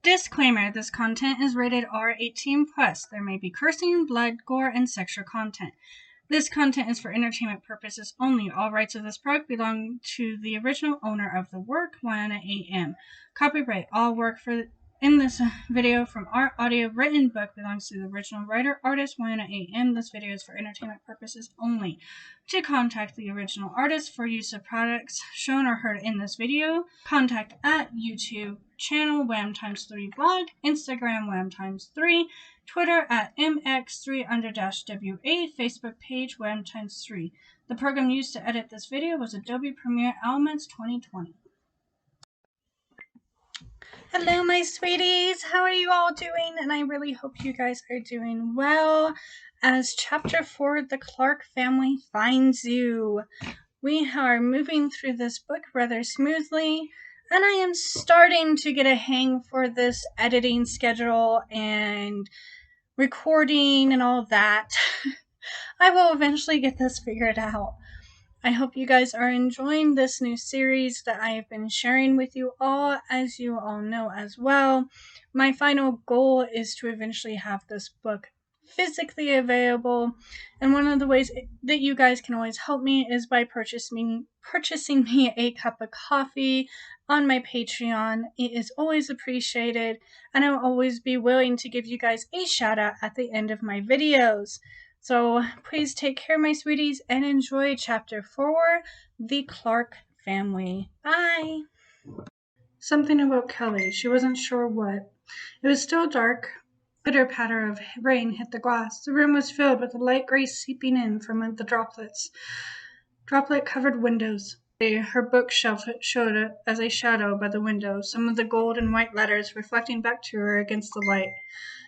Disclaimer, this content is rated R18+. There may be cursing, blood, gore, and sexual content. This content is for entertainment purposes only. All rights of this product belong to the original owner of the work, Wyona A.M. Copyright. All work in this video from our audio written book belongs to the original writer, artist, Wyona A.M. This video is for entertainment purposes only. To contact the original artist for use of products shown or heard in this video, contact at YouTube channel Wham times 3 blog, Instagram Wham times 3, Twitter at mx3_WA, Facebook page Wham times 3. The program used to edit this video was Adobe Premiere Elements 2020. Hello, my sweeties. How are you all doing? And I really hope you guys are doing well. As Chapter 4, The Clark Family Finds You. We are moving through this book rather smoothly, and I am starting to get a hang for this editing schedule and recording and all that. I will eventually get this figured out. I hope you guys are enjoying this new series that I have been sharing with you all. As you all know as well, my final goal is to eventually have this book physically available, and one of the ways that you guys can always help me is by purchasing me a cup of coffee on my Patreon. It is always appreciated, and I will always be willing to give you guys a shout out at the end of my videos. So please take care, my sweeties, and enjoy Chapter 4, The Clark Family. Bye! Something about Kelly. She wasn't sure what. It was still dark. Pitter-patter of rain hit the glass. The room was filled with the light gray seeping in from the droplet-covered windows. Her bookshelf showed as a shadow by the window, some of the gold and white letters reflecting back to her against the light.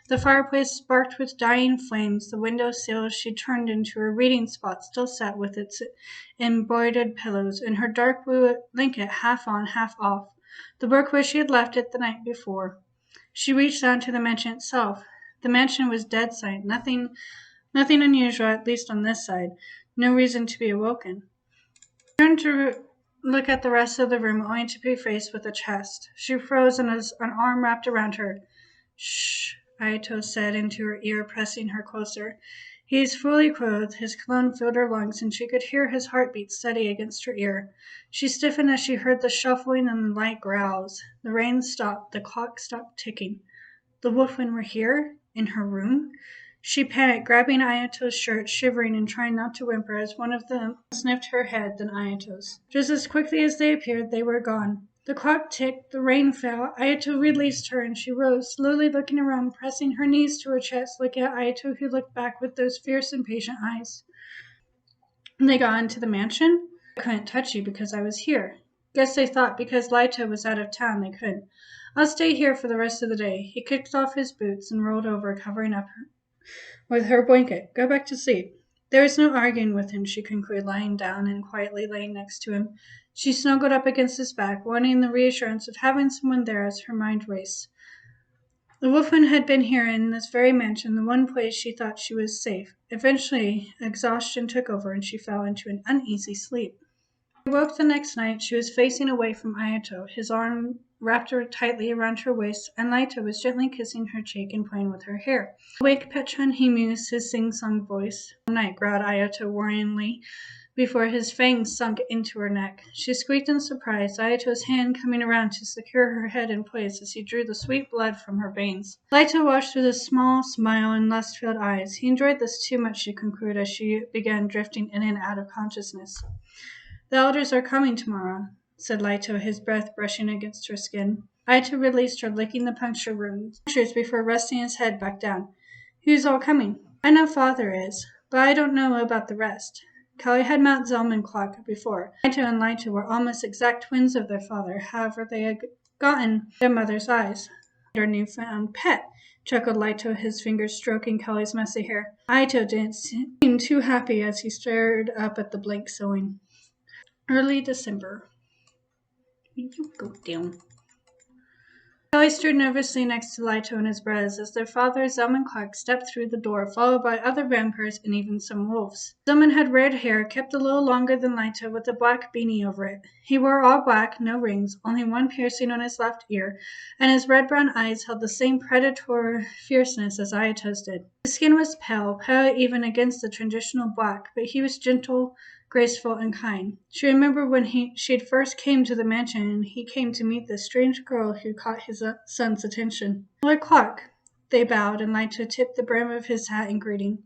The fireplace sparked with dying flames. The window sill she turned into a reading spot still sat with its embroidered pillows, and her dark blue blanket half on, half off. The book where she had left it the night before. She reached down to the mansion itself. The mansion was dead silent. Nothing unusual, at least on this side. No reason to be awoken. She turned to look at the rest of the room, only to be faced with a chest. She froze, and an arm wrapped around her. Shh, Ayato said into her ear, pressing her closer. He is fully clothed. His cologne filled her lungs, and she could hear his heartbeat steady against her ear. She stiffened as she heard the shuffling and the light growls. The rain stopped. The clock stopped ticking. The wolfmen were here? In her room? She panicked, grabbing Ayato's shirt, shivering and trying not to whimper as one of them sniffed her head, then Ayato's. Just as quickly as they appeared, they were gone. The clock ticked, the rain fell. Ayato released her, and she rose, slowly looking around, pressing her knees to her chest, looking at Ayato, who looked back with those fierce, impatient eyes. They got into the mansion? I couldn't touch you because I was here. Guess they thought because Laito was out of town they couldn't. I'll stay here for the rest of the day. He kicked off his boots and rolled over, covering up with her blanket. Go back to sleep. There was no arguing with him, she concluded, lying down and quietly laying next to him. She snuggled up against his back, wanting the reassurance of having someone there as her mind raced. The wolfman had been here in this very mansion, the one place she thought she was safe. Eventually, exhaustion took over, and she fell into an uneasy sleep. She woke the next night. She was facing away from Ayato. His arm wrapped her tightly around her waist, and Laito was gently kissing her cheek and playing with her hair. Awake, Petron, he mused, his sing-song voice. "Good night," growled Ayato worryingly, before his fangs sunk into her neck. She squeaked in surprise, Ayato's hand coming around to secure her head in place as he drew the sweet blood from her veins. Laito watched with a small smile and lust-filled eyes. He enjoyed this too much, she concluded, as she began drifting in and out of consciousness. The elders are coming tomorrow, said Laito, his breath brushing against her skin. Ayato released her, licking the punctures before resting his head back down. Who's all coming? I know Father is, but I don't know about the rest. Kelly had Mount Zelman clock before. Ayato and Laito were almost exact twins of their father, however they had gotten their mother's eyes. Our newfound pet, chuckled Laito, his fingers stroking Kelly's messy hair. Ayato didn't seem too happy as he stared up at the blank sewing. Early December. You go down. Kelly stood nervously next to Leto and his brothers as their father, Zelman Clark, stepped through the door, followed by other vampires and even some wolves. Zelman had red hair, kept a little longer than Leto, with a black beanie over it. He wore all black, no rings, only one piercing on his left ear, and his red-brown eyes held the same predatory fierceness as Ayato's did. His skin was pale even against the traditional black, but he was gentle, graceful, and kind. She remembered when she'd first came to the mansion and he came to meet this strange girl who caught his son's attention. Lord Clark. They bowed, and Leto tipped the brim of his hat in greeting.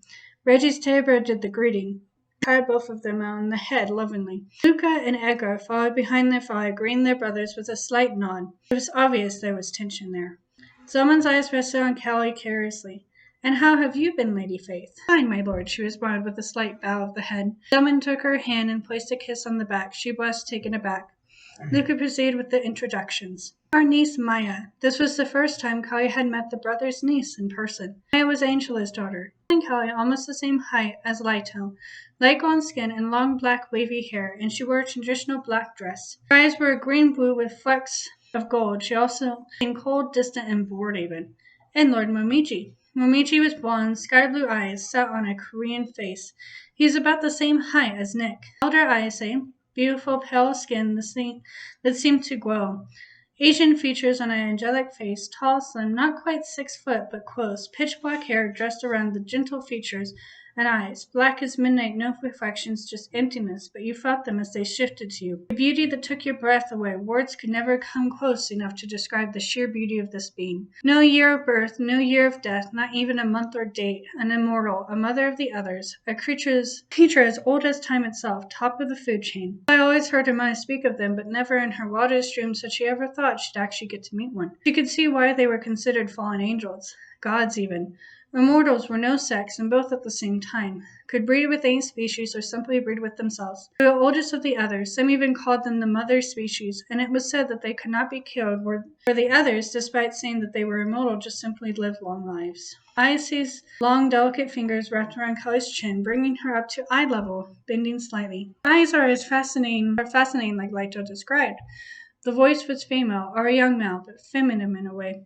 Reggie's Tabor did the greeting. Patted both of them on the head lovingly. Luca and Edgar followed behind their father, greeting their brothers with a slight nod. It was obvious there was tension there. Zelman's eyes rested on Callie curiously. And how have you been, Lady Faith? Fine, my lord, she responded with a slight bow of the head. Zelman took her hand and placed a kiss on the back. She blushed, taken aback. Luca proceeded with the introductions. Our niece, Maya. This was the first time Callie had met the brother's niece in person. Maya was Angela's daughter, and Callie almost the same height as Leto, light golden skin and long black wavy hair, and she wore a traditional black dress. Her eyes were green-blue with flecks of gold. She also seemed cold, distant, and bored even. And Lord Momiji. Momiji was blonde, sky-blue eyes set on a Korean face. He was about the same height as Nick. Elder Ayase, beautiful pale skin that seemed to glow. Asian features on an angelic face, tall, slim, not quite 6 foot, but close. Pitch black hair dressed around the gentle features and eyes. Black as midnight, no reflections, just emptiness, but you felt them as they shifted to you. A beauty that took your breath away. Words could never come close enough to describe the sheer beauty of this being. No year of birth, no year of death, not even a month or date. An immortal, a mother of the others, a creature as old as time itself, top of the food chain. I always heard her mother speak of them, but never in her wildest dreams had she ever thought she'd actually get to meet one. She could see why they were considered fallen angels, gods even. Immortals were no sex, and both at the same time, could breed with any species or simply breed with themselves. They were the oldest of the others. Some even called them the mother species, and it was said that they could not be killed, where the others, despite saying that they were immortal, just simply lived long lives. Ayase's long, delicate fingers wrapped around Kelly's chin, bringing her up to eye level, bending slightly. Her eyes are fascinating like Leto described. The voice was female, or a young male, but feminine in a way.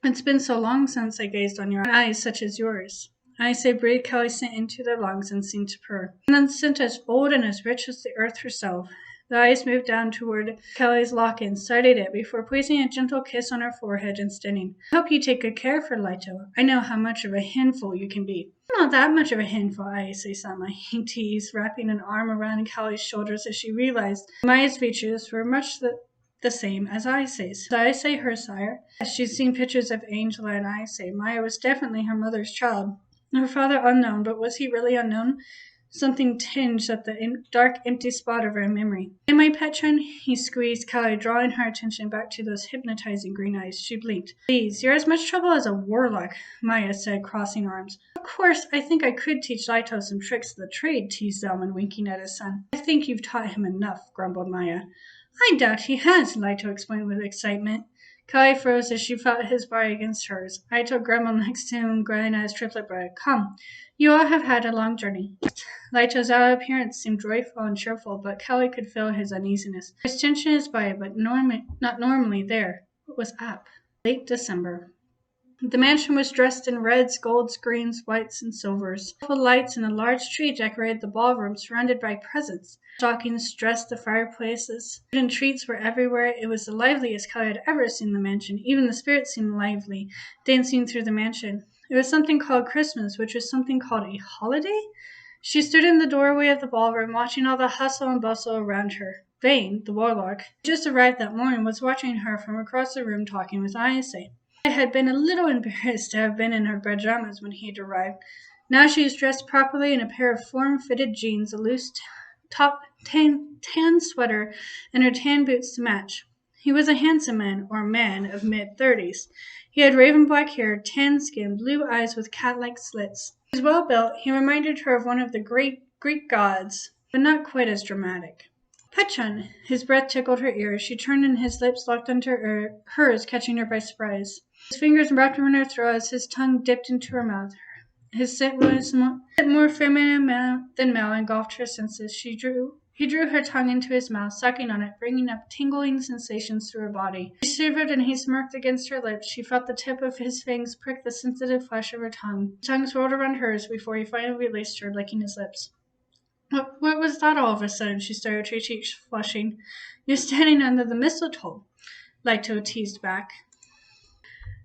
It's been so long since I gazed on your eyes such as yours. Ayase breathed Kelly sent into their lungs and seemed to purr. And then scent as old and as rich as the earth herself. The eyes moved down toward Kelly's lock-in, studied it before placing a gentle kiss on her forehead and standing. I hope you take good care for Leto. I know how much of a handful you can be. Not that much of a handful, Ayase Sama, he teased, wrapping an arm around Kelly's shoulders as she realized Maya's features were much the same as Ayase's. So Ayase her sire. As she'd seen pictures of Angela and Ayase, Maya was definitely her mother's child. Her father unknown, but was he really unknown? Something tinged at the dark, empty spot of her memory. "And my Petron?" He squeezed Kelly, drawing her attention back to those hypnotizing green eyes. She blinked. "Please, you're as much trouble as a warlock," Maya said, crossing arms. "Of course, I think I could teach Leto some tricks of the trade," teased Zelman, winking at his son. "I think you've taught him enough," grumbled Maya. "I doubt he has," Leto explained with excitement. Kelly froze as she felt his body against hers. Leto grumbled next to him, growling at his triplet brother. "Come, you all have had a long journey." Leto's outer appearance seemed joyful and cheerful, but Kelly could feel his uneasiness. His tension in his body, but not normally there. What was up? Late December. The mansion was dressed in reds, golds, greens, whites, and silvers. Colorful lights and a large tree decorated the ballroom, surrounded by presents. Stockings dressed the fireplaces. Food and treats were everywhere. It was the liveliest Kelly had ever seen the mansion. Even the spirits seemed lively, dancing through the mansion. It was something called Christmas, which was something called a holiday? She stood in the doorway of the ballroom, watching all the hustle and bustle around her. Vane, the warlock, who just arrived that morning, was watching her from across the room, talking with Ayase. I had been a little embarrassed to have been in her pajamas when he had arrived. Now she was dressed properly in a pair of form-fitted jeans, a loose top tan sweater, and her tan boots to match. He was a handsome man, or man, of mid-30s. He had raven black hair, tan skin, blue eyes with cat-like slits. He was well built. He reminded her of one of the great Greek gods, but not quite as dramatic. "Petron!" His breath tickled her ears. She turned and his lips locked onto hers, catching her by surprise. His fingers wrapped around her throat as his tongue dipped into her mouth. His scent was more feminine than male, engulfed her senses. She drew He drew her tongue into his mouth, sucking on it, bringing up tingling sensations through her body. She shivered and he smirked against her lips. She felt the tip of his fangs prick the sensitive flesh of her tongue. His tongue swirled around hers before he finally released her, licking his lips. What was that all of a sudden? She started, her cheeks flushing. You're standing under the mistletoe, Leto teased back.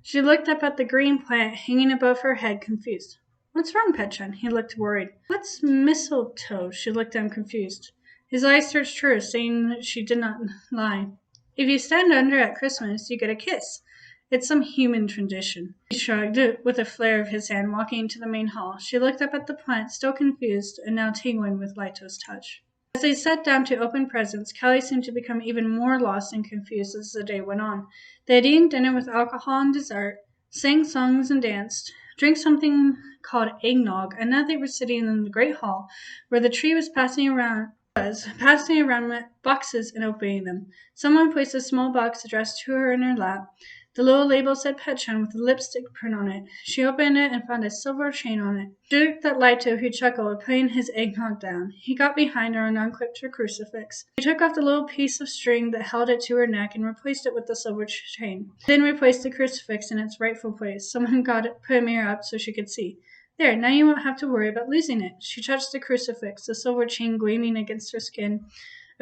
She looked up at the green plant hanging above her head, confused. What's wrong, Petchen? He looked worried. What's mistletoe? She looked at him, confused. His eyes searched hers, saying that she did not lie. If you stand under at Christmas, you get a kiss. It's some human tradition. He shrugged with a flare of his hand, walking into the main hall. She looked up at the plant, still confused, and now tingling with Lito's touch. As they sat down to open presents, Callie seemed to become even more lost and confused as the day went on. They had eaten dinner with alcohol and dessert, sang songs and danced, drank something called eggnog, and now they were sitting in the great hall, where the tree was passing around boxes and opening them. Someone placed a small box addressed to her in her lap. The little label said Petchen with a lipstick print on it. She opened it and found a silver chain on it. She looked at Lito, who chuckled, putting his eggnog down. He got behind her and unclipped her crucifix. She took off the little piece of string that held it to her neck and replaced it with the silver chain. Then replaced the crucifix in its rightful place. Someone put a mirror up so she could see. There, now you won't have to worry about losing it. She touched the crucifix, the silver chain gleaming against her skin.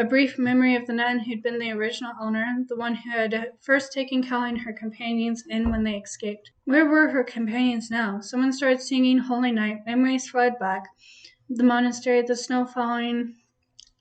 A brief memory of the nun who'd been the original owner, the one who had first taken Callie and her companions in when they escaped. Where were her companions now? Someone started singing Holy Night. Memories fled back. The monastery, the snow falling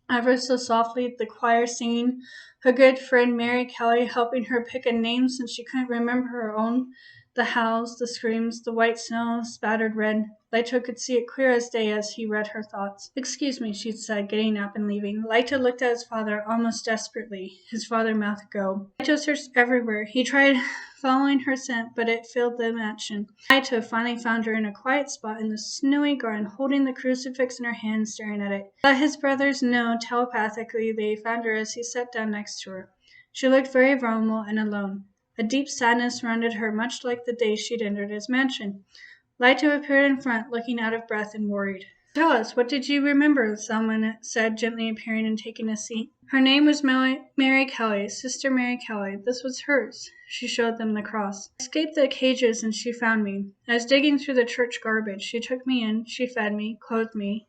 ever so softly, the choir singing, her good friend Mary Callie helping her pick a name since she couldn't remember her own. The howls, the screams, the white snow spattered red. Lito could see it clear as day as he read her thoughts. Excuse me, she said, getting up and leaving. Lito looked at his father almost desperately. His father mouthed go. Lito searched everywhere. He tried following her scent, but it failed the action. Lito finally found her in a quiet spot in the snowy garden, holding the crucifix in her hand, staring at it. Let his brothers know telepathically they found her as he sat down next to her. She looked very vulnerable and alone. A deep sadness surrounded her, much like the day she'd entered his mansion. Lito appeared in front, looking out of breath and worried. Tell us, what did you remember? Someone said, gently appearing and taking a seat. Her name was Mary Callie, Sister Mary Callie. This was hers. She showed them the cross. I escaped the cages and she found me. I was digging through the church garbage. She took me in. She fed me, clothed me.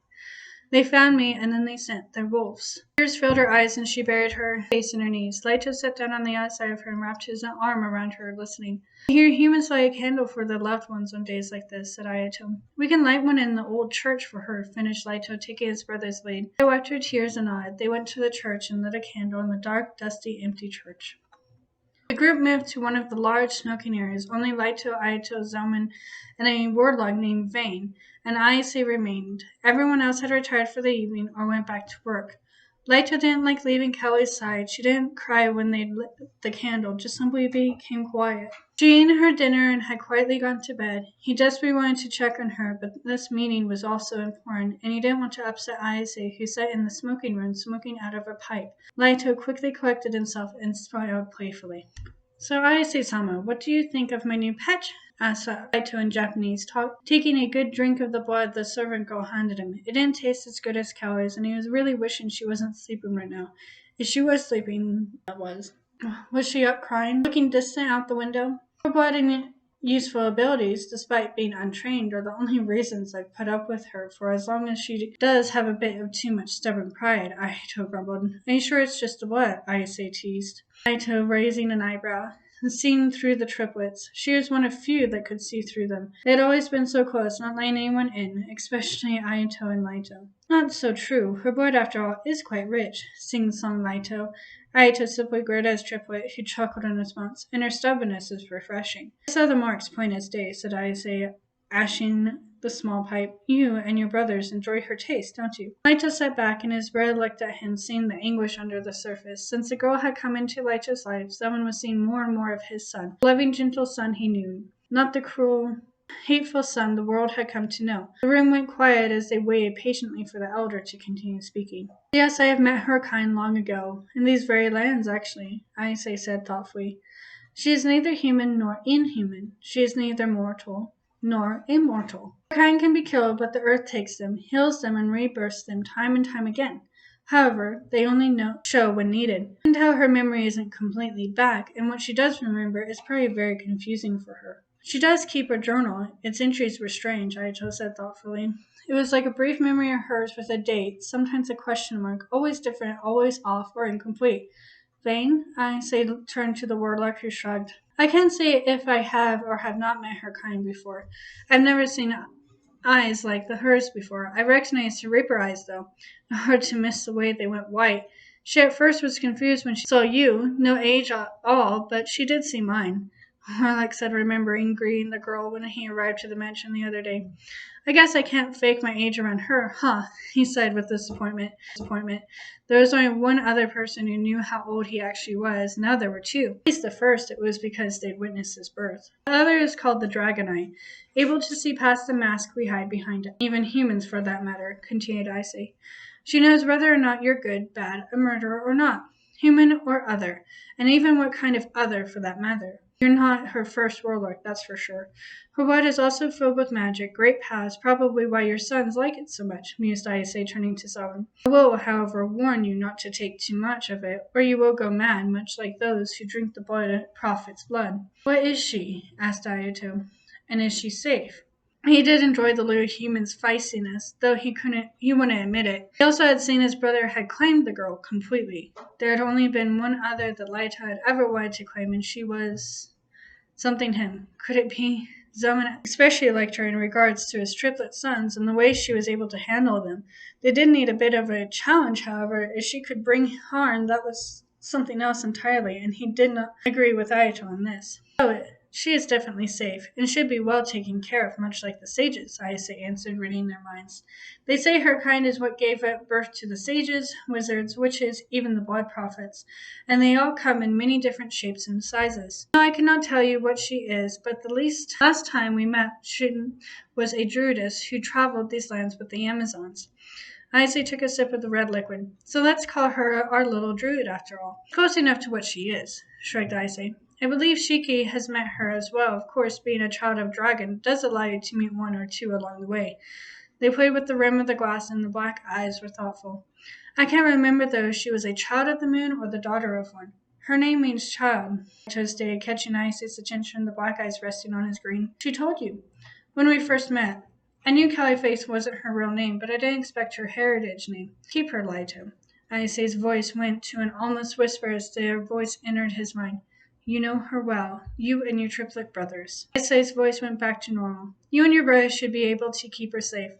They found me, and then they sent their wolves. Tears filled her eyes, and she buried her face in her knees. Lito sat down on the outside of her and wrapped his arm around her, listening. I hear humans light a candle for their loved ones on days like this, said Ayato. We can light one in the old church for her, finished Lito, taking his brother's lead. They wiped her tears and nodded. They went to the church and lit a candle in the dark, dusty, empty church. The group moved to one of the large smoking areas. Only Lito, Ayato, Zelman, and a warlock named Vane and Ayase remained. Everyone else had retired for the evening or went back to work. Lito didn't like leaving Callie's side. She didn't cry when they lit the candle, just simply became quiet. She ate her dinner and had quietly gone to bed. He desperately wanted to check on her, but this meeting was also important, and he didn't want to upset Ayase, who sat in the smoking room smoking out of a pipe. Lito quickly collected himself and smiled playfully. So Ayase-sama, what do you think of my new pet? Asked Lito in Japanese, taking a good drink of the blood the servant girl handed him. It didn't taste as good as Callie's, and he was really wishing she wasn't sleeping right now. If she was sleeping, that was. Was she up crying, looking distant out the window? Her blood and useful abilities, despite being untrained, are the only reasons I've put up with her for as long as she does have a bit of too much stubborn pride, Aito grumbled. Are you sure it's just a blood? Ayase teased. Aito raising an eyebrow. Seeing through the triplets. She was one of few that could see through them. They had always been so close, not letting anyone in, especially Ayato and Lito. Not so true. Her blood, after all, is quite rich, sing-song Lito. Ayato simply glared at his triplet, who chuckled in response, and her stubbornness is refreshing. I saw the marks plain as day, said Ayase, ashing the small pipe. You and your brothers enjoy her taste, don't you? Lito sat back, and his brother looked at him, seeing the anguish under the surface. Since the girl had come into Lito's life, someone was seeing more and more of his son. The loving, gentle son he knew, not the cruel, hateful son the world had come to know. The room went quiet as they waited patiently for the elder to continue speaking. Yes, I have met her kind long ago. In these very lands, actually, Ayase said thoughtfully. She is neither human nor inhuman. She is neither mortal nor immortal. Her kind can be killed, but the earth takes them, heals them, and rebirths them time and time again. However, they only show when needed. And how her memory isn't completely back, and what she does remember is probably very confusing for her. She does keep a journal. Its entries were strange, Ayato said thoughtfully. It was like a brief memory of hers with a date, sometimes a question mark, always different, always off or incomplete. Vain? I say, turned to the warlock who shrugged. I can't say if I have or have not met her kind before. I've never seen eyes like hers before. I recognized her Reaper eyes, though. Hard to miss the way they went white. She at first was confused when she saw you, no age at all, but she did see mine. Warlock said, remembering greeting the girl when he arrived to the mansion the other day. I guess I can't fake my age around her, huh? He sighed with disappointment. There was only one other person who knew how old he actually was. Now there were two. At least the first, it was because they'd witnessed his birth. The other is called the Dragon Eye, able to see past the mask we hide behind it. Even humans, for that matter, continued Icy. She knows whether or not you're good, bad, a murderer or not, human or other, and even what kind of other, for that matter. You're not her first warlock, that's for sure. Her blood is also filled with magic, great powers, probably why your sons like it so much, mused Ayase, turning to Selwyn. I will, however, warn you not to take too much of it, or you will go mad, much like those who drink the prophet's blood. What is she? Asked Ayato. And is she safe? He did enjoy the little human's feistiness, though he wouldn't admit it. He also had seen his brother had claimed the girl completely. There had only been one other that Laita had ever wanted to claim, and she was something him. Could it be? Zaman especially liked her in regards to his triplet sons and the way she was able to handle them. They did need a bit of a challenge, however. If she could bring harm, that was something else entirely, and he did not agree with Ayato on this. Oh, she is definitely safe, and should be well taken care of, much like the sages, Ayase answered, reading their minds. They say her kind is what gave birth to the sages, wizards, witches, even the blood prophets, and they all come in many different shapes and sizes. No, I cannot tell you what she is, but last time we met, she was a druidess who traveled these lands with the Amazons. Ayase took a sip of the red liquid. So let's call her our little druid after all. Close enough to what she is, shrugged Ayase. I believe Shiki has met her as well. Of course, being a child of dragon does allow you to meet one or two along the way. They played with the rim of the glass, and the black eyes were thoughtful. I can't remember, though, if she was a child of the moon or the daughter of one. Her name means child, Ito stated, catching Ayase's attention, the black eyes resting on his green. She told you. When we first met. I knew Califace wasn't her real name, but I didn't expect her heritage name. Keep her, Laito. Ayase's voice went to an almost whisper as their voice entered his mind. You know her well, you and your triplet brothers. Ayase's voice went back to normal. You and your brothers should be able to keep her safe.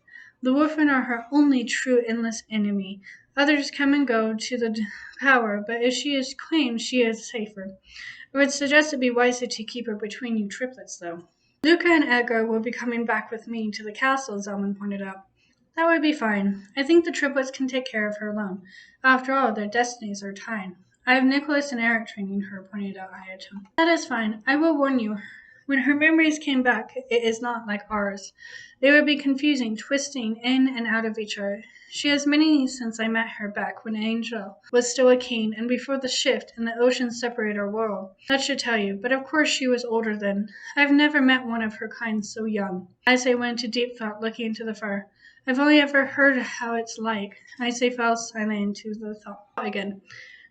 The Wolfen are her only true endless enemy. Others come and go to the power, but if she is claimed, she is safer. I would suggest it be wiser to keep her between you triplets, though. Luca and Edgar will be coming back with me to the castle, Zelman pointed out. That would be fine. I think the triplets can take care of her alone. After all, their destinies are tied. I have Nicholas and Eric training her, pointed out Ayato. That is fine. I will warn you. When her memories came back, it is not like ours. They would be confusing, twisting in and out of each other. She has many since I met her back when Angel was still a king and before the shift and the ocean separated our world. That should tell you, but of course she was older then. I've never met one of her kind so young. Ayase went into deep thought, looking into the fire. I've only ever heard how it's like. Ayase fell silent into the thought again.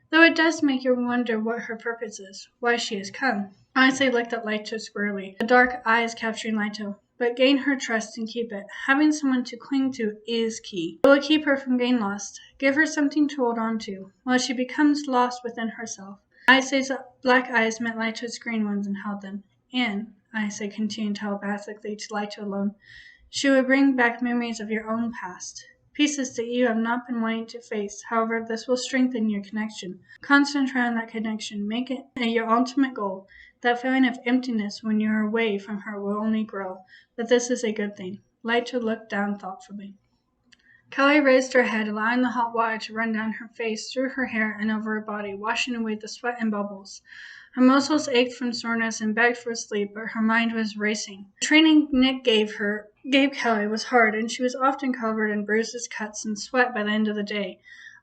Though it does make you wonder what her purpose is, why she has come. Ayase looked at Laito squarely, the dark eyes capturing Laito. But gain her trust and keep it. Having someone to cling to is key. It will keep her from getting lost. Give her something to hold on to, while she becomes lost within herself. Ayase's black eyes met Laito's green ones and held them. And, Ayase continued telepathically to Laito alone, she will bring back memories of your own past. Pieces that you have not been wanting to face. However, this will strengthen your connection. Concentrate on that connection. Make it your ultimate goal. That feeling of emptiness when you are away from her will only grow, but this is a good thing. Laito looked down thoughtfully. Kelly raised her head, allowing the hot water to run down her face, through her hair, and over her body, washing away the sweat and bubbles. Her muscles ached from soreness and begged for sleep, but her mind was racing. The training Nick gave Kelly was hard, and she was often covered in bruises, cuts, and sweat by the end of the day.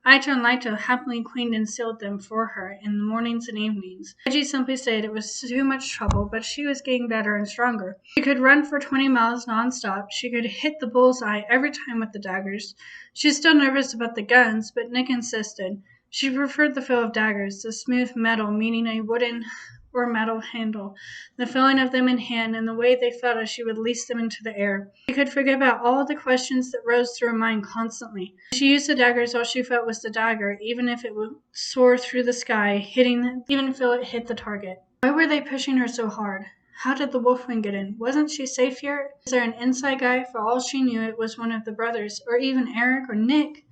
Aito and Laito happily cleaned and sealed them for her in the mornings and evenings. Reggie simply said it was too much trouble, but she was getting better and stronger. She could run for 20 miles nonstop. She could hit the bullseye every time with the daggers. She was still nervous about the guns, but Nick insisted. She preferred the feel of daggers, the smooth metal meeting a wooden or metal handle, the feeling of them in hand, and the way they felt as she would release them into the air. She could forget about all the questions that rose through her mind constantly. She used the daggers, all she felt was the dagger, even if it would soar through the sky, even feel it hit the target. Why were they pushing her so hard? How did the Wolfwing get in? Wasn't she safe here? Was there an inside guy? For all she knew, it was one of the brothers, or even Eric or Nick.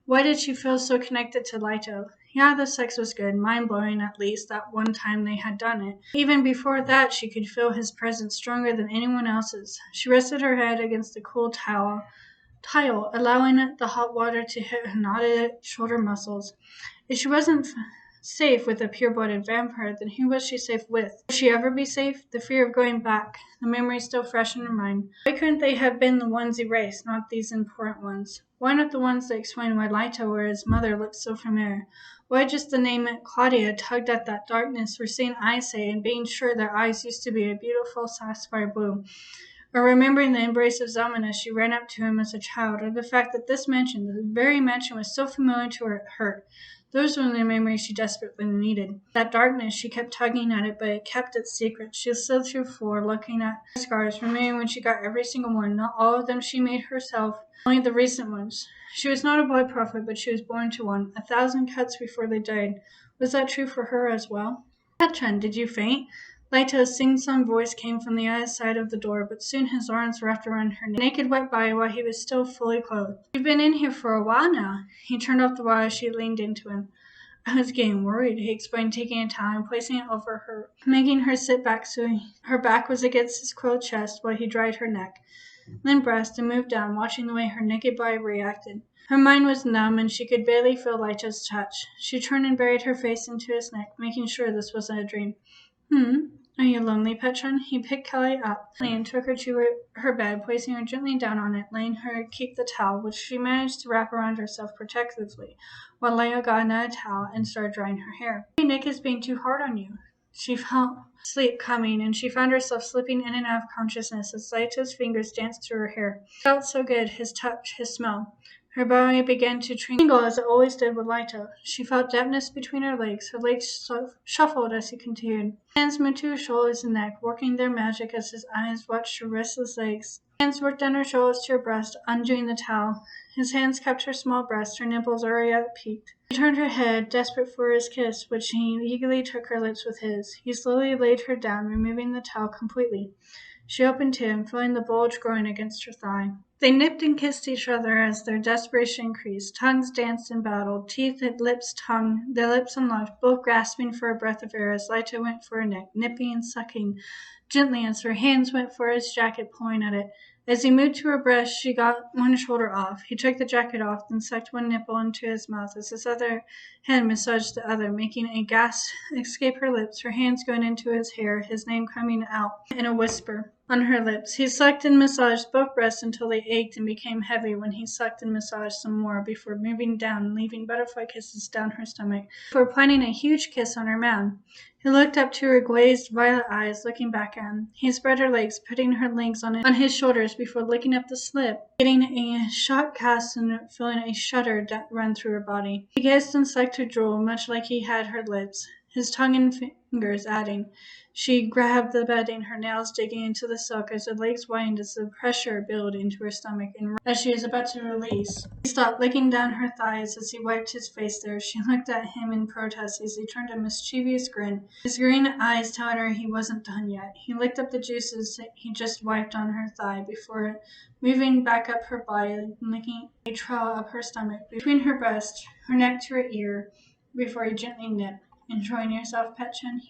Why did she feel so connected to Laito? Yeah, the sex was good, mind-blowing at least that one time they had done it. Even before that, she could feel his presence stronger than anyone else's. She rested her head against the cool tile, allowing the hot water to hit her knotted shoulder muscles. If she wasn't safe with a pure-blooded vampire, then who was she safe with? Would she ever be safe? The fear of going back, the memory still fresh in her mind. Why couldn't they have been the ones erased, not these important ones? Why not the ones that explained why Laito or his mother looked so familiar? Why just the name Claudia tugged at that darkness for seeing eyes say and being sure their eyes used to be a beautiful sapphire blue? Or remembering the embrace of Zelman as she ran up to him as a child, or the fact that this mansion, the very mansion, was so familiar to her, hurt. Those were the memories she desperately needed. That darkness, she kept tugging at it, but it kept its secret. She slid through the floor, looking at her scars, remembering when she got every single one, not all of them she made herself, only the recent ones. She was not a blood prophet, but she was born to one. 1,000 cuts before they died. Was that true for her as well? Petron, did you faint? Laito's sing-song voice came from the other side of the door, but soon his arms wrapped around her naked white body while he was still fully clothed. You've been in here for a while now. He turned off the wire as she leaned into him. I was getting worried, he explained, taking a towel and placing it over her, making her sit back so her back was against his coiled chest while he dried her neck, then breast, and moved down, watching the way her naked body reacted. Her mind was numb, and she could barely feel Laito's touch. She turned and buried her face into his neck, making sure this wasn't a dream. Are you lonely, Petron? He picked Kelly up and took her to her bed, placing her gently down on it, letting her keep the towel, which she managed to wrap around herself protectively, while Leo got another towel and started drying her hair. Nick is being too hard on you. She felt sleep coming, and she found herself slipping in and out of consciousness as Laito's fingers danced through her hair. It felt so good, his touch, his smell. Her body began to tingle as it always did with Laito. She felt dampness between her legs shuffled as he continued. Hands moved to her shoulders and neck, working their magic as his eyes watched her restless legs. Hands worked down her shoulders to her breast, undoing the towel. His hands kept her small breast, her nipples already peaked. She turned her head, desperate for his kiss, which he eagerly took her lips with his. He slowly laid her down, removing the towel completely. She opened to him, feeling the bulge growing against her thigh. They nipped and kissed each other as their desperation increased. Tongues danced and battled, teeth and their lips unlocked, both grasping for a breath of air as Laito went for her neck, nipping and sucking gently as her hands went for his jacket, pulling at it. As he moved to her breast, she got one shoulder off. He took the jacket off, then sucked one nipple into his mouth as his other hand massaged the other, making a gasp escape her lips, her hands going into his hair, his name coming out in a whisper on her lips. He sucked and massaged both breasts until they ached and became heavy when he sucked and massaged some more before moving down and leaving butterfly kisses down her stomach, before planting a huge kiss on her mouth. He looked up to her glazed violet eyes, looking back at him. He spread her legs, putting her legs on his shoulders before licking up the slip, getting a shot cast and feeling a shudder run through her body. He kissed and sucked her drool, much like he had her lips, his tongue and fingers adding. She grabbed the bedding, her nails digging into the silk as her legs widened as the pressure built into her stomach, and as she was about to release, he stopped, licking down her thighs as he wiped his face there. She looked at him in protest as he turned a mischievous grin. His green eyes telling her he wasn't done yet. He licked up the juices he just wiped on her thigh before moving back up her body and licking a trail up her stomach, between her breast, her neck to her ear, before he gently nipped. Enjoying yourself, Petron?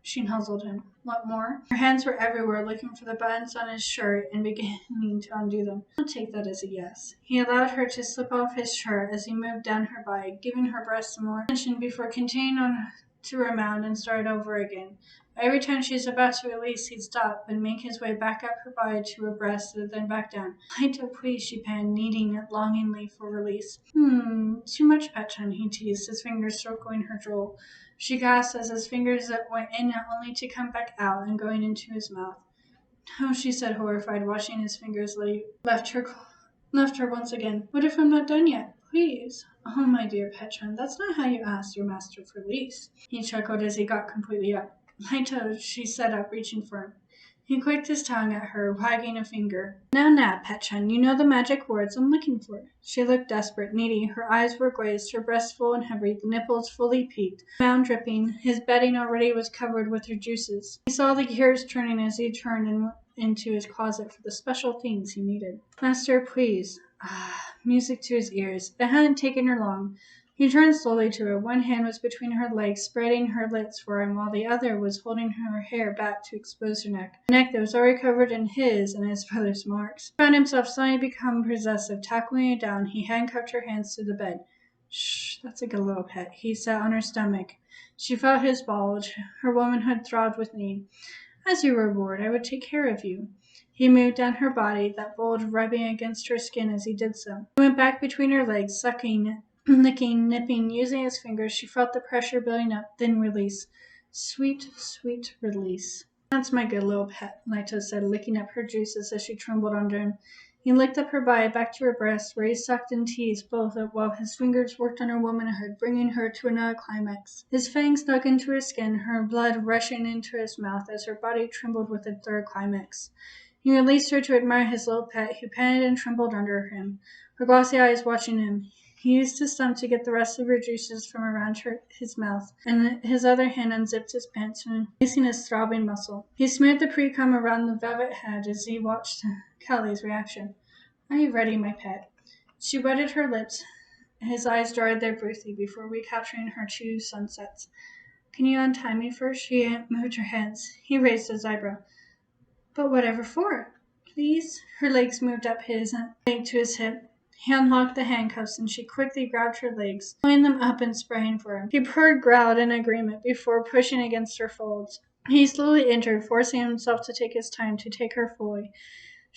She nuzzled him. What more? Her hands were everywhere, looking for the buttons on his shirt and beginning to undo them. I'll take that as a yes. He allowed her to slip off his shirt as he moved down her body, giving her breast some more attention before continuing on to her mound and started over again. Every time she was about to release, he'd stop and make his way back up her body to her breast and then back down. Laito, please, she panned, needing it longingly for release. Too much, Petchan, he teased, his fingers circling her drool. She gasped as his fingers went in only to come back out and going into his mouth. No, she said, horrified, watching his fingers left her once again. What if I'm not done yet? Please. Oh, my dear Petchan, that's not how you asked your master for release. He chuckled as he got completely up. Laito, she sat up, reaching for him. He clicked his tongue at her, wagging a finger. Now, Petchan, you know the magic words I'm looking for. She looked desperate, needy. Her eyes were glazed, her breast full and heavy, the nipples fully peaked, mound dripping. His bedding already was covered with her juices. He saw the gears turning as he turned into his closet for the special things he needed. Master, please. Music to his ears. It hadn't taken her long. He turned slowly to her. One hand was between her legs, spreading her lips for him, while the other was holding her hair back to expose her neck. A neck that was already covered in his and his brother's marks. He found himself suddenly become possessive. Tackling her down, he handcuffed her hands to the bed. Shh, that's a good little pet. He sat on her stomach. She felt his bulge. Her womanhood throbbed with need. As your reward, I would take care of you. He moved down her body, that bulge rubbing against her skin as he did so. He went back between her legs, sucking, licking, nipping, using his fingers. She felt the pressure building up, then release. Sweet, sweet release. That's my good little pet, Laito said, licking up her juices as she trembled under him. He licked up her body back to her breast, where he sucked and teased both while his fingers worked on her womanhood, bringing her to another climax. His fangs dug into her skin, her blood rushing into his mouth as her body trembled with a third climax. He released her to admire his little pet, who panted and trembled under him, her glossy eyes watching him. He used his thumb to get the rest of her juices from around his mouth, and his other hand unzipped his pants, releasing his throbbing muscle. He smeared the pre-cum around the velvet head as he watched Kelly's reaction. Are you ready, my pet? She wetted her lips. His eyes dried there briefly before recapturing her two sunsets. Can you untie me first? She moved her hands. He raised his eyebrow. But whatever for? Please? Her legs moved up his leg to his hip. He unlocked the handcuffs, and she quickly grabbed her legs, pulling them up and spraying for him. He purred, growled in agreement before pushing against her folds. He slowly entered, forcing himself to take his time to take her fully.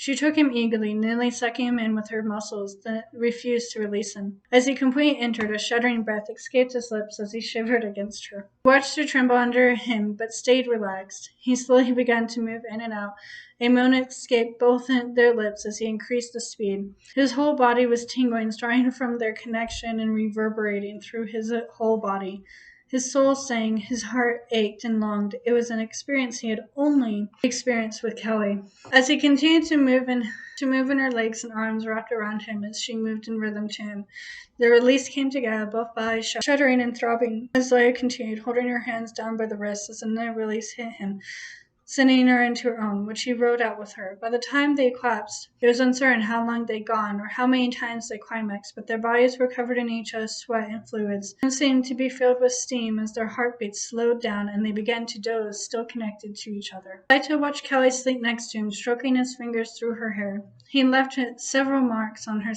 She took him eagerly, nearly sucking him in with her muscles that refused to release him. As he completely entered, a shuddering breath escaped his lips as he shivered against her. He watched her tremble under him, but stayed relaxed. He slowly began to move in and out. A moan escaped both their lips as he increased the speed. His whole body was tingling, starting from their connection and reverberating through his whole body. His soul sang, his heart ached and longed. It was an experience he had only experienced with Kelly. As he continued to move in her legs and arms wrapped around him as she moved in rhythm to him, the release came together, both bodies shuddering and throbbing. As Zoya continued, holding her hands down by the wrists as another release hit him, sending her into her own, which he rode out with her. By the time they collapsed, it was uncertain how long they'd gone or how many times they climaxed, but their bodies were covered in each other's sweat and fluids, and seemed to be filled with steam as their heartbeats slowed down and they began to doze, still connected to each other. Laito watched Kelly sleep next to him, stroking his fingers through her hair. He left several marks on her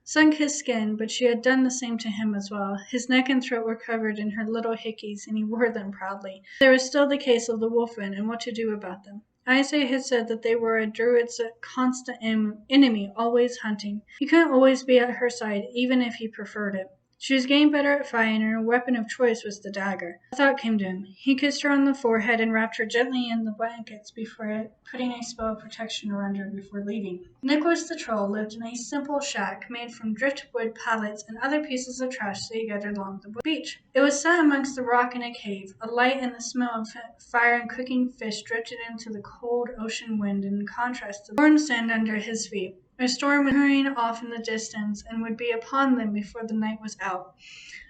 sun-kissed skin, but she had done the same to him as well. His neck and throat were covered in her little hickeys, and he wore them proudly. There was still the case of the wolfen and what to do about them. Isaiah had said that they were a Druid's constant enemy, always hunting. He couldn't always be at her side, even if he preferred it. She was getting better at fighting, and her weapon of choice was the dagger. A thought came to him. He kissed her on the forehead and wrapped her gently in the blankets before putting a spell of protection around her before leaving. Nicholas the Troll lived in a simple shack made from driftwood pallets and other pieces of trash they gathered along the beach. It was set amongst the rock in a cave. A light and the smell of fire and cooking fish drifted into the cold ocean wind in contrast to the warm sand under his feet. A storm was hurrying off in the distance and would be upon them before the night was out.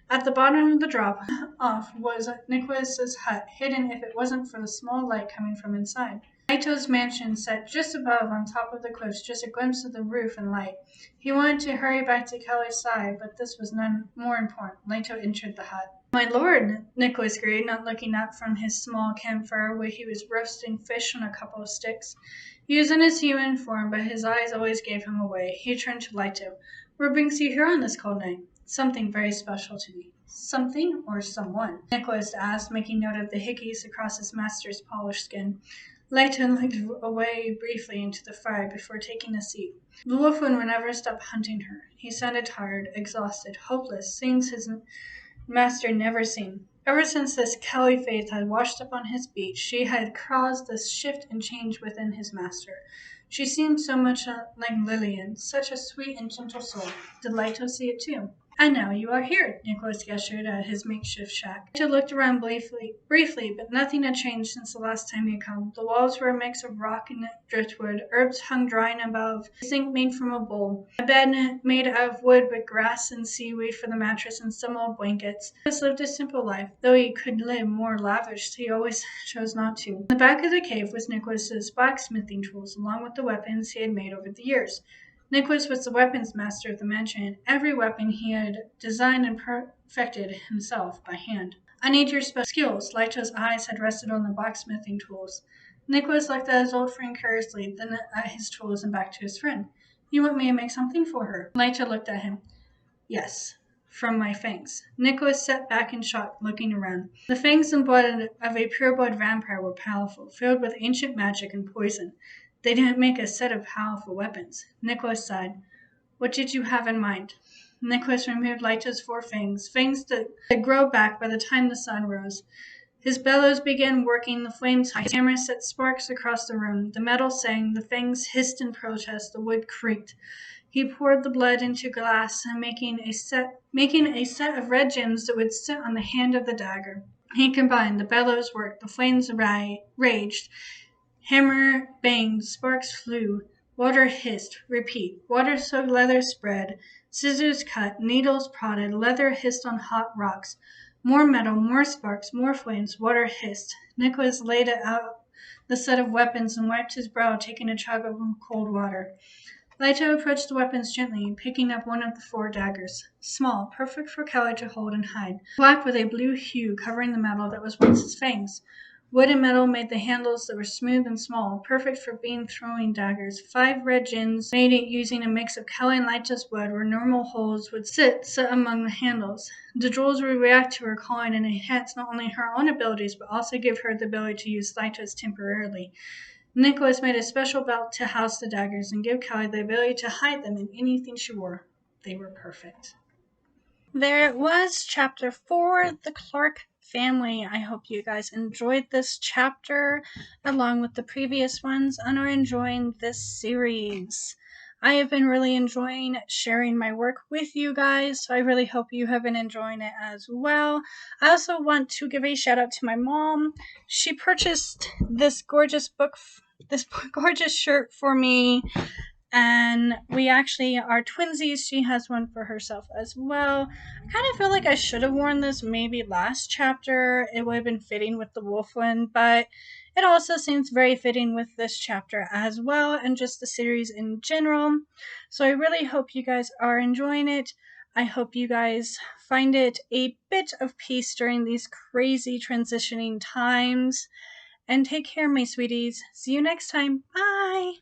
At the bottom of the drop-off was Nicholas's hut, hidden if it wasn't for the small light coming from inside. Laito's mansion sat just above on top of the cliffs, just a glimpse of the roof and light. He wanted to hurry back to Kelly's side, but this was none more important. Laito entered the hut. My lord, Nicholas greeted, not looking up from his small campfire where he was roasting fish on a couple of sticks. He was in his human form, but his eyes always gave him away. He turned to Laito. What brings you here on this cold night? something very special to me. Something or someone? Nicholas asked, making note of the hickeys across his master's polished skin. Leighton looked away briefly into the fire before taking a seat. The wolfman would never stop hunting her. He sounded tired, exhausted, hopeless, things his master never seen. Ever since this Kelly faith had washed up on his beach, she had caused this shift and change within his master. She seemed so much like Lillian, such a sweet and gentle soul. Did Leto see it too? And now you are here, Nicholas gestured at his makeshift shack. Leto looked around briefly, but nothing had changed since the last time he had come. The walls were a mix of rock and driftwood. Herbs hung drying above, a sink made from a bowl, a bed made out of wood with grass and seaweed for the mattress and some old blankets. Nicholas lived a simple life. Though he could live more lavish, he always chose not to. In the back of the cave was Nicholas's blacksmithing tools, along with the weapons he had made over the years. Nicholas was the weapons master of the mansion, and every weapon he had designed and perfected himself by hand. I need your special skills. Lito's eyes had rested on the blacksmithing tools. Nicholas looked at his old friend curiously, then at his tools and back to his friend. You want me to make something for her? Lito looked at him. Yes, from my fangs. Nicholas sat back in shock, looking around. The fangs and blood of a pure-blood vampire were powerful, filled with ancient magic and poison. They didn't make a set of powerful weapons. Nicholas sighed. What did you have in mind? Nicholas removed Lito's 4 fangs, fangs that grow back by the time the sun rose. His bellows began working, the flames high. His hammer set sparks across the room. The metal sang, the fangs hissed in protest, the wood creaked. He poured the blood into glass, making a set of red gems that would sit on the hand of the dagger. He combined, the bellows worked, the flames raged. Hammer banged, sparks flew, water hissed, repeat, water-soaked leather spread, scissors cut, needles prodded, leather hissed on hot rocks. More metal, more sparks, more flames, water hissed. Nicholas laid out the set of weapons and wiped his brow, taking a chug of cold water. Lito approached the weapons gently, picking up one of the 4 daggers. Small, perfect for Kelly to hold and hide. Black with a blue hue covering the metal that was once his fangs. Wood and metal made the handles that were smooth and small, perfect for beam-throwing daggers. 5 red gins, made it using a mix of Kelly and Lito's blood, where normal holes would sit set among the handles. The jewels would react to her calling and enhance not only her own abilities, but also give her the ability to use Lito's temporarily. Nicholas made a special belt to house the daggers and give Kelly the ability to hide them in anything she wore. They were perfect. There it was, Chapter 4, The Clark Family. I hope you guys enjoyed this chapter along with the previous ones and are enjoying this series. I have been really enjoying sharing my work with you guys, so I really hope you have been enjoying it as well. I also want to give a shout out to my mom. She purchased this gorgeous gorgeous shirt for me, and we actually are twinsies. She has one for herself as well. I kind of feel like I should have worn this maybe last chapter. It would have been fitting with the wolf one, but it also seems very fitting with this chapter as well and just the series in general. So I really hope you guys are enjoying it. I hope you guys find it a bit of peace during these crazy transitioning times. And take care, my sweeties. See you next time. Bye!